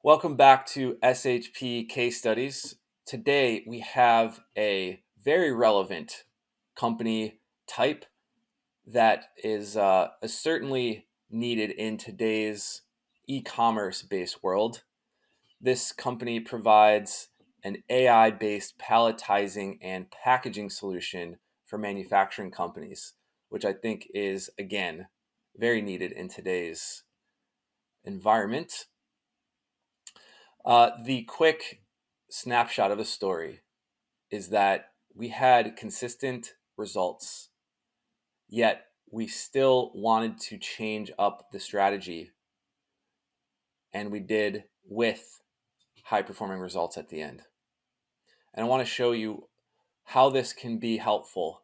Welcome back to SHP Case Studies. Today we have a very relevant company type that is certainly needed in today's e-commerce based world. This company provides an AI-based palletizing and packaging solution for manufacturing companies, which I think is, again, very needed in today's environment. The quick snapshot of the story is that we had consistent results, yet we still wanted to change up the strategy, and we did with high performing results at the end. And I want to show you how this can be helpful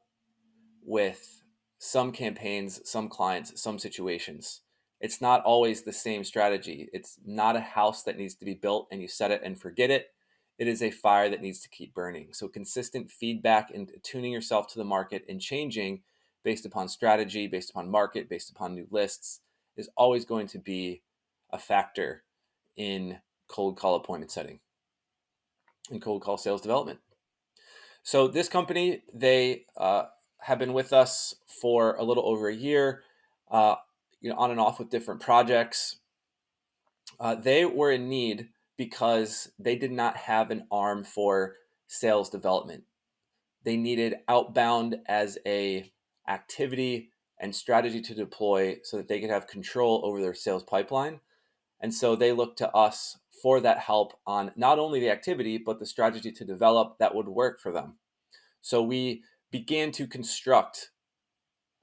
with some campaigns, some clients, some situations. It's not always the same strategy. It's not a house that needs to be built and you set it and forget it. It is a fire that needs to keep burning. So consistent feedback and tuning yourself to the market and changing based upon strategy, based upon market, based upon new lists is always going to be a factor in cold call appointment setting and cold call sales development. So this company, they have been with us for a little over a year, on and off with different projects. They were in need because they did not have an arm for sales development. They needed outbound as a activity and strategy to deploy so that they could have control over their sales pipeline. And so they looked to us for that help on not only the activity, but the strategy to develop that would work for them. So we began to construct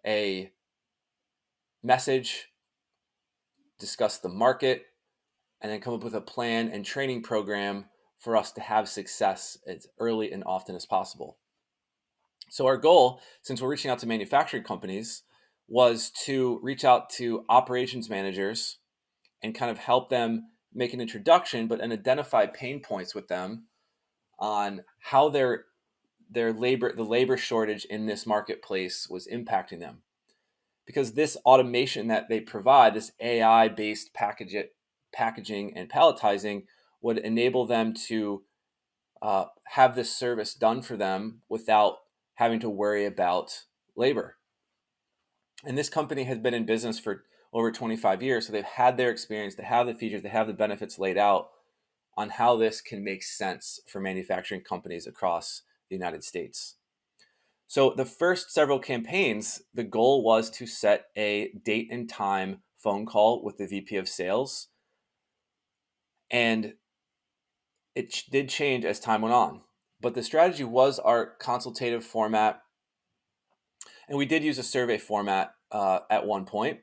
a message, discuss the market, and then come up with a plan and training program for us to have success as early and often as possible. So our goal, since we're reaching out to manufacturing companies, was to reach out to operations managers and kind of help them make an introduction, but and identify pain points with them on how the labor shortage in this marketplace was impacting them. Because this automation that they provide, this AI-based packaging and palletizing, would enable them to have this service done for them without having to worry about labor. And this company has been in business for over 25 years, so they've had their experience, they have the features, they have the benefits laid out on how this can make sense for manufacturing companies across the United States. So the first several campaigns, the goal was to set a date and time phone call with the VP of sales. And it did change as time went on. But the strategy was our consultative format. And we did use a survey format at one point.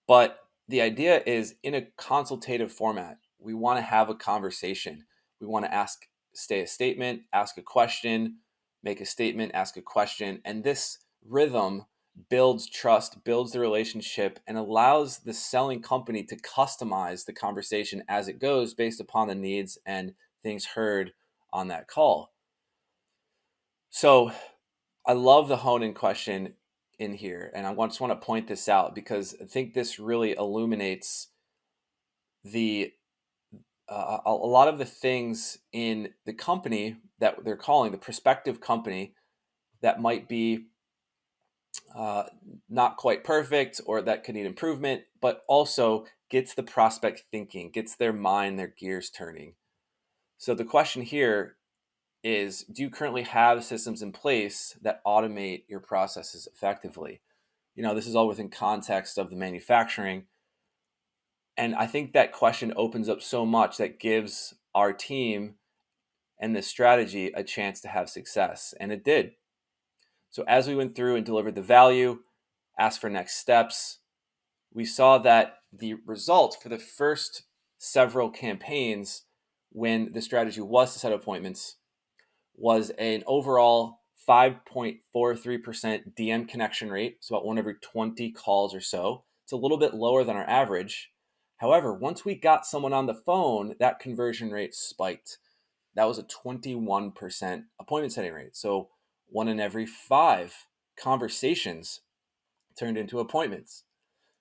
But the idea is in a consultative format, we want to have a conversation. We want to say a statement, ask a question, make a statement, ask a question. And this rhythm builds trust, builds the relationship, and allows the selling company to customize the conversation as it goes based upon the needs and things heard on that call. So I love the hone-in question in here, and I just want to point this out because I think this really illuminates a lot of the things in the company that they're calling the prospective company that might be not quite perfect or that could need improvement, but also gets the prospect thinking, gets their mind, their gears turning. So the question here is, do you currently have systems in place that automate your processes effectively? This is all within context of the manufacturing. And I think that question opens up so much that gives our team and the strategy a chance to have success. And it did. So as we went through and delivered the value, asked for next steps, we saw that the results for the first several campaigns when the strategy was to set appointments was an overall 5.43% DM connection rate. So about 1 every 20 calls or so. It's a little bit lower than our average. However, once we got someone on the phone, that conversion rate spiked. That was a 21% appointment setting rate. So 1 in every 5 conversations turned into appointments.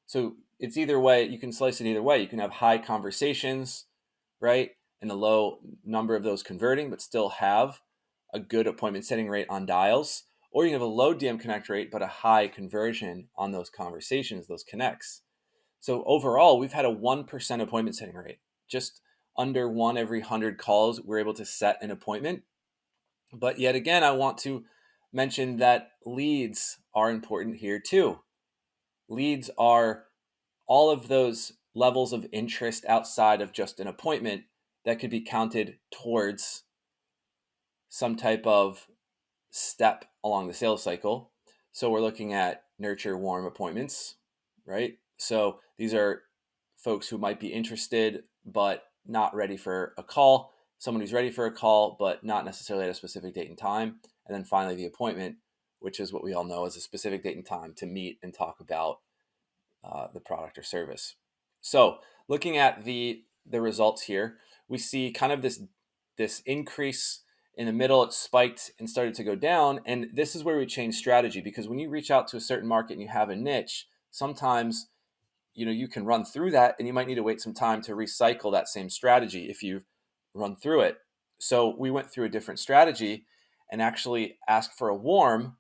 So it's either way, you can slice it either way. You can have high conversations right? And a low number of those converting, but still have a good appointment setting rate on dials. Or you have a low DM connect rate, but a high conversion on those conversations, those connects. So overall, we've had a 1% appointment setting rate. Just under 1 every 100 calls, we're able to set an appointment. But yet again, I want to mention that leads are important here too. Leads are all of those levels of interest outside of just an appointment that could be counted towards some type of step along the sales cycle. So we're looking at nurture warm appointments, right? So these are folks who might be interested but not ready for a call, someone who's ready for a call but not necessarily at a specific date and time, and then finally the appointment, which is what we all know as a specific date and time to meet and talk about the product or service. So looking at the results here, we see kind of this increase in the middle. It spiked and started to go down, and this is where we change strategy, because when you reach out to a certain market and you have a niche, sometimes you can run through that and you might need to wait some time to recycle that same strategy if you've run through it. So we went through a different strategy and actually asked for a warm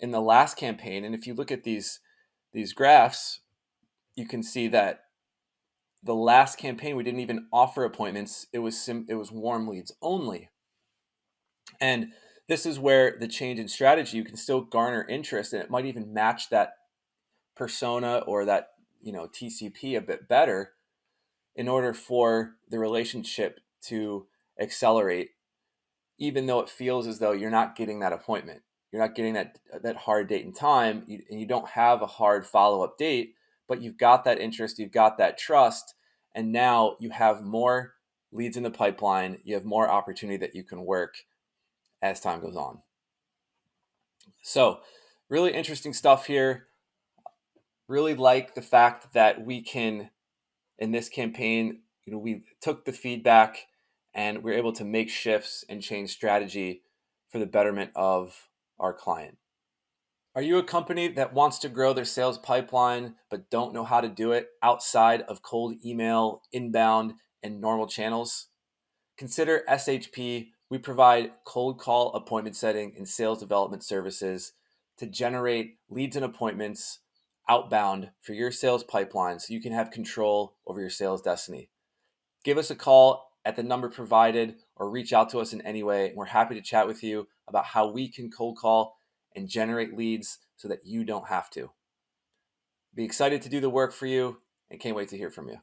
in the last campaign. And if you look at these graphs, you can see that the last campaign we didn't even offer appointments. It was warm leads only. And this is where the change in strategy, you can still garner interest, and it might even match that persona or that TCP a bit better in order for the relationship to accelerate, even though it feels as though you're not getting that appointment. You're not getting that hard date and time, and you don't have a hard follow-up date, but you've got that interest, you've got that trust, and now you have more leads in the pipeline, you have more opportunity that you can work as time goes on. So really interesting stuff here. Really like the fact that we can, in this campaign, we took the feedback and we're able to make shifts and change strategy for the betterment of our client. Are you a company that wants to grow their sales pipeline but don't know how to do it outside of cold email, inbound, and normal channels? Consider SHP. We provide cold call appointment setting and sales development services to generate leads and appointments outbound for your sales pipeline so you can have control over your sales destiny. Give us a call at the number provided or reach out to us in any way. We're happy to chat with you about how we can cold call and generate leads so that you don't have to. Be excited to do the work for you and can't wait to hear from you.